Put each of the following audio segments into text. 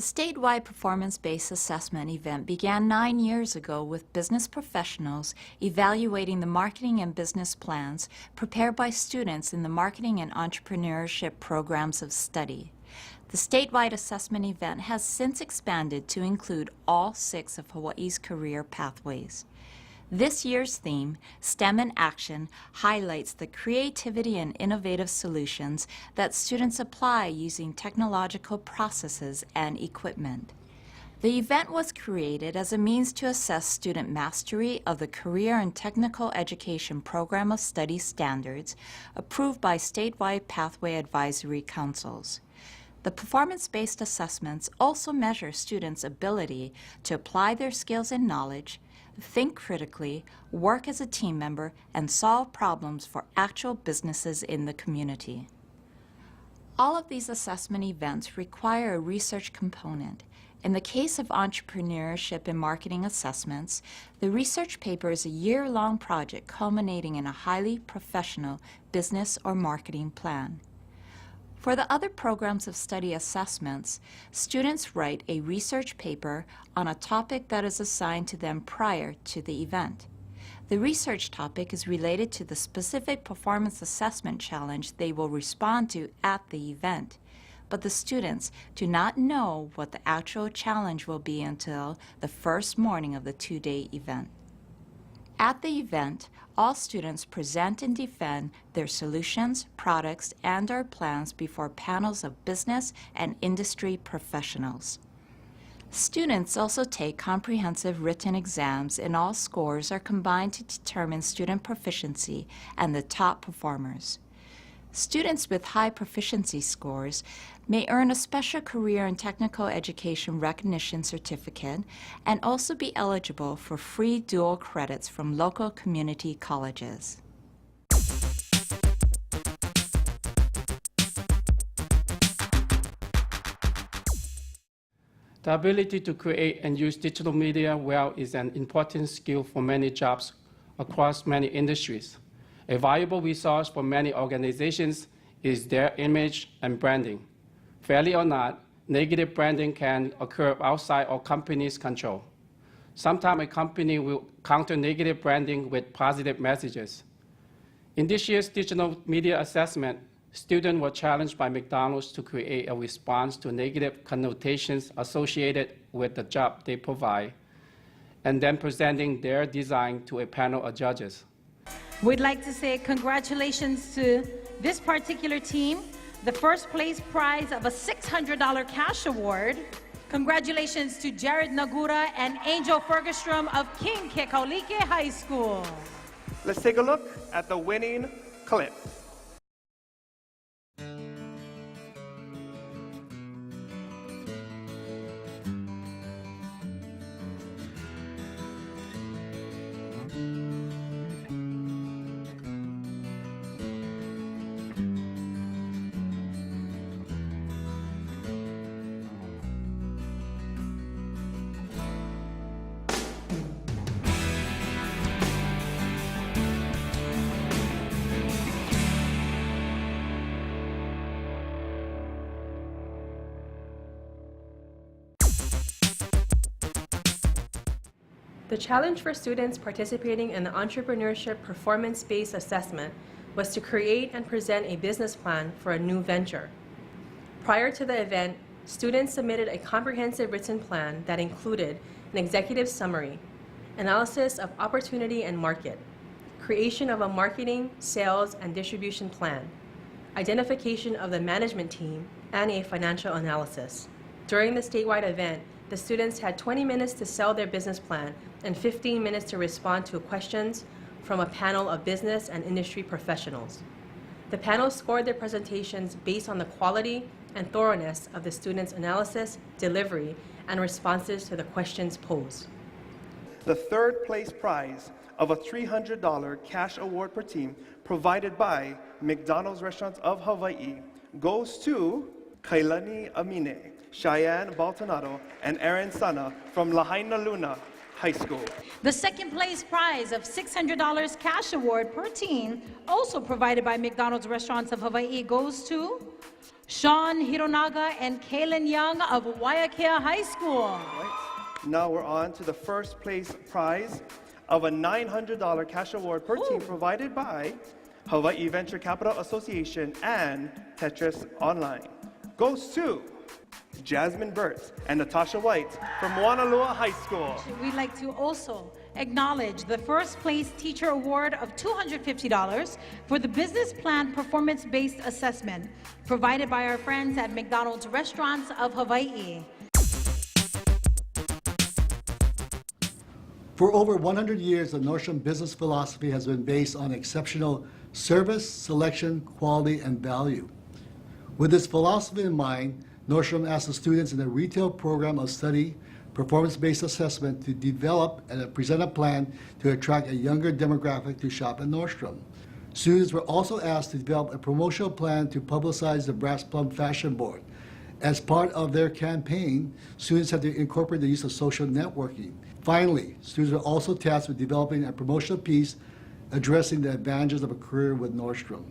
statewide performance-based assessment event began 9 years ago with business professionals evaluating the marketing and business plans prepared by students in the marketing and entrepreneurship programs of study. The statewide assessment event has since expanded to include all 6 of Hawaii's career pathways. This year's theme, STEM in Action, highlights the creativity and innovative solutions that students apply using technological processes and equipment. The event was created as a means to assess student mastery of the Career and Technical Education Program of Study standards approved by statewide pathway advisory councils. The performance-based assessments also measure students' ability to apply their skills and knowledge, think critically, work as a team member, and solve problems for actual businesses in the community. All of these assessment events require a research component. In the case of entrepreneurship and marketing assessments, the research paper is a year-long project culminating in a highly professional business or marketing plan. For the other programs of study assessments, students write a research paper on a topic that is assigned to them prior to the event. The research topic is related to the specific performance assessment challenge they will respond to at the event, but the students do not know what the actual challenge will be until the first morning of the 2-day event. At the event, all students present and defend their solutions, products, and/or plans before panels of business and industry professionals. Students also take comprehensive written exams, and all scores are combined to determine student proficiency and the top performers. Students with high proficiency scores may earn a special career and technical education recognition certificate and also be eligible for free dual credits from local community colleges. The ability to create and use digital media well is an important skill for many jobs across many industries. A valuable resource for many organizations is their image and branding. Fairly or not, negative branding can occur outside our company's control. Sometimes a company will counter negative branding with positive messages. In this year's digital media assessment, students were challenged by McDonald's to create a response to negative connotations associated with the job they provide, and then presenting their design to a panel of judges. We'd like to say congratulations to this particular team, the first place prize of a $600 cash award. Congratulations to Jared Nagura and Angel Fergustrom of King Kekaulike High School. Let's take a look at the winning clip. The challenge for students participating in the Entrepreneurship Performance-Based Assessment was to create and present a business plan for a new venture. Prior to the event, students submitted a comprehensive written plan that included an executive summary, analysis of opportunity and market, creation of a marketing, sales, and distribution plan, identification of the management team, and a financial analysis. During the statewide event, the students had 20 minutes to sell their business plan and 15 minutes to respond to questions from a panel of business and industry professionals. The panel scored their presentations based on the quality and thoroughness of the students' analysis, delivery, and responses to the questions posed. The third place prize of a $300 cash award per team provided by McDonald's Restaurants of Hawaii goes to Kailani Amine, Cheyenne Baltonado, and Aaron Sana from Lahaina Luna High School. The second place prize of $600 cash award per team, also provided by McDonald's Restaurants of Hawaii, goes to Sean Hironaga and Kaylin Young of Waiakea High School. Right. Now we're on to the first place prize of a $900 cash award per team provided by Hawai'i Venture Capital Association and Tetris Online. Goes to Jasmine Burt and Natasha White from Wanalua High School. We'd like to also acknowledge the first place teacher award of $250 for the business plan performance-based assessment provided by our friends at McDonald's Restaurants of Hawaii. For over 100 years, the Nordstrom business philosophy has been based on exceptional service, selection, quality, and value. With this philosophy in mind, Nordstrom asked the students in the retail program of study performance-based assessment to develop and present a plan to attract a younger demographic to shop at Nordstrom. Students were also asked to develop a promotional plan to publicize the Brass Plum Fashion Board. As part of their campaign, students had to incorporate the use of social networking. Finally, students were also tasked with developing a promotional piece addressing the advantages of a career with Nordstrom.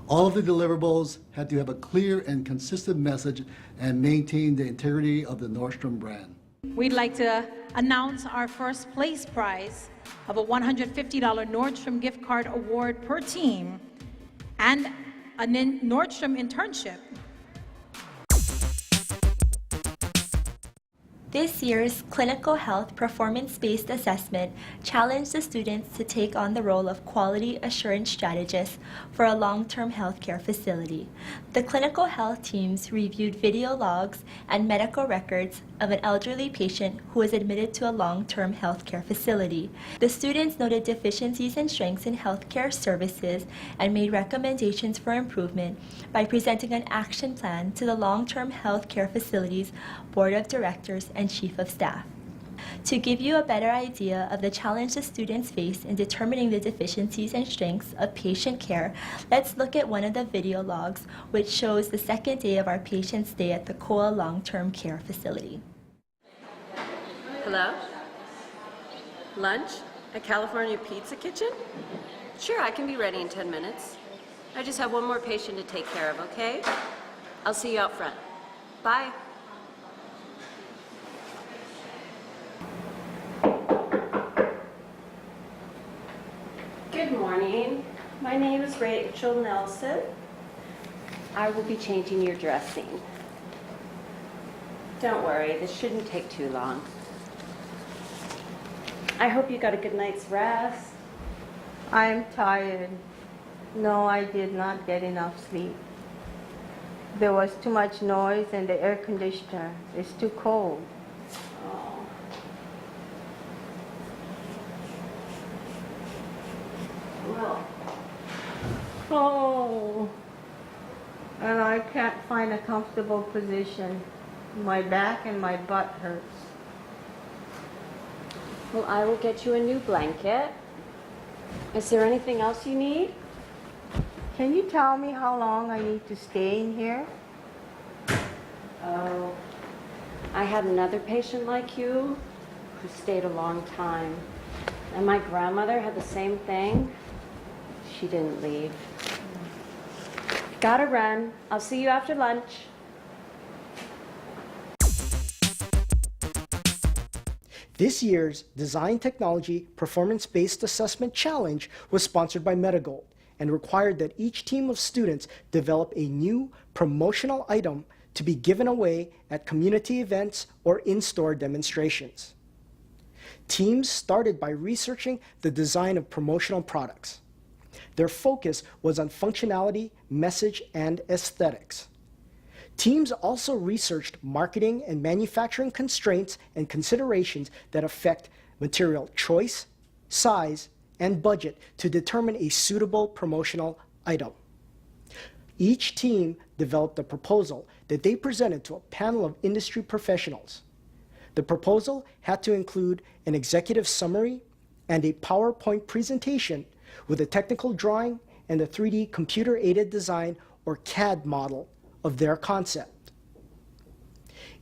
All of the deliverables had to have a clear and consistent message and maintain the integrity of the Nordstrom brand. We'd like to announce our first place prize of a $150 Nordstrom gift card award per team and a Nordstrom internship. This year's Clinical Health Performance-Based Assessment challenged the students to take on the role of quality assurance strategist for a long-term healthcare facility. The clinical health teams reviewed video logs and medical records of an elderly patient who was admitted to a long-term healthcare facility. The students noted deficiencies and strengths in healthcare services and made recommendations for improvement by presenting an action plan to the long-term healthcare facility's Board of Directors and Chief of Staff. To give you a better idea of the challenge the students face in determining the deficiencies and strengths of patient care, let's look at one of the video logs which shows the second day of our patient's stay at the Koa Long-Term Care Facility. Hello? Lunch at California Pizza Kitchen? Sure, I can be ready in 10 minutes. I just have one more patient to take care of, okay? I'll see you out front. Bye. Good morning. My name is Rachel Nelson. I will be changing your dressing. Don't worry, this shouldn't take too long. I hope you got a good night's rest. I'm tired. No, I did not get enough sleep. There was too much noise and the air conditioner is too cold. Oh. Well, Oh, and I can't find a comfortable position. My back and my butt hurts. well, I will get you a new blanket. Is there anything else you need? Can you tell me how long I need to stay in here? Oh, I had another patient like you who stayed a long time. And my grandmother had the same thing. She didn't leave. Gotta run. I'll see you after lunch. This year's Design Technology Performance-Based Assessment Challenge was sponsored by Metagold and required that each team of students develop a new promotional item to be given away at community events or in-store demonstrations. Teams started by researching the design of promotional products. Their focus was on functionality, message, and aesthetics. Teams also researched marketing and manufacturing constraints and considerations that affect material choice, size, and budget to determine a suitable promotional item. Each team developed a proposal that they presented to a panel of industry professionals. The proposal had to include an executive summary and a PowerPoint presentation with a technical drawing and a 3D computer-aided design or CAD model of their concept.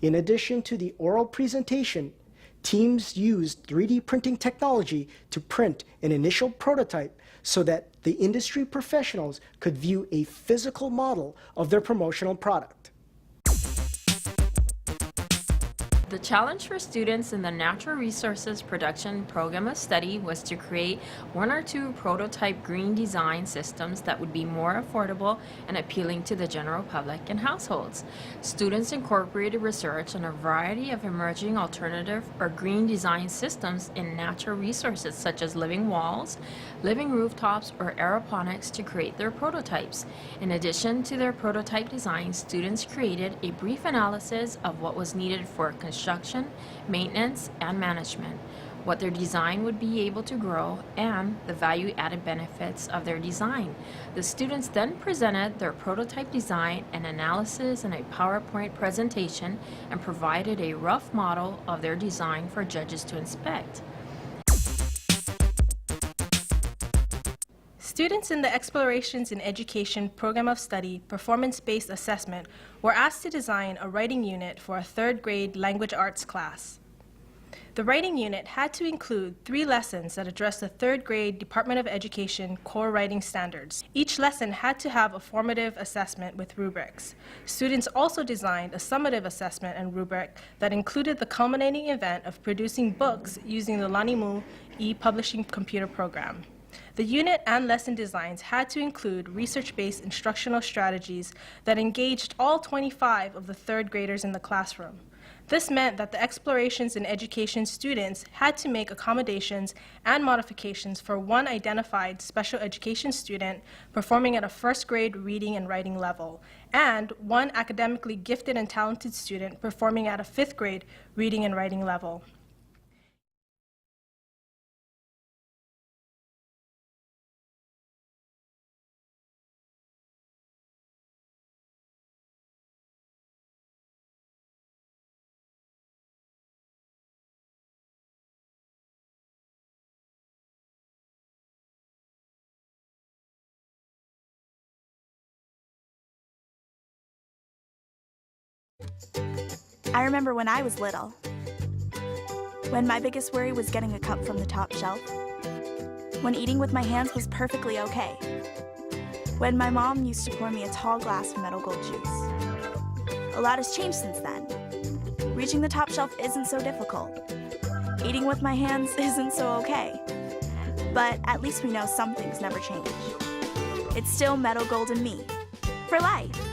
In addition to the oral presentation, Teams used 3D printing technology to print an initial prototype so that the industry professionals could view a physical model of their promotional product. The challenge for students in the Natural Resources Production Program of Study was to create 1 or 2 prototype green design systems that would be more affordable and appealing to the general public and households. Students incorporated research on a variety of emerging alternative or green design systems in natural resources such as living walls, living rooftops, or aeroponics to create their prototypes. In addition to their prototype design, students created a brief analysis of what was needed for construction, maintenance, and management, what their design would be able to grow, and the value-added benefits of their design. The students then presented their prototype design and analysis in a PowerPoint presentation and provided a rough model of their design for judges to inspect. Students in the Explorations in Education Program of Study Performance-Based Assessment were asked to design a writing unit for a 3rd grade language arts class. The writing unit had to include 3 lessons that addressed the 3rd grade Department of Education core writing standards. Each lesson had to have a formative assessment with rubrics. Students also designed a summative assessment and rubric that included the culminating event of producing books using the Lanimu e-publishing computer program. The unit and lesson designs had to include research-based instructional strategies that engaged all 25 of the 3rd graders in the classroom. This meant that the Explorations in Education students had to make accommodations and modifications for 1 identified special education student performing at a 1st grade reading and writing level, and 1 academically gifted and talented student performing at a 5th grade reading and writing level. I remember when I was little, when my biggest worry was getting a cup from the top shelf, when eating with my hands was perfectly okay, when my mom used to pour me a tall glass of metal gold juice. A lot has changed since then. Reaching the top shelf isn't so difficult. Eating with my hands isn't so okay. But at least we know some things never change. It's still metal gold and me, for life.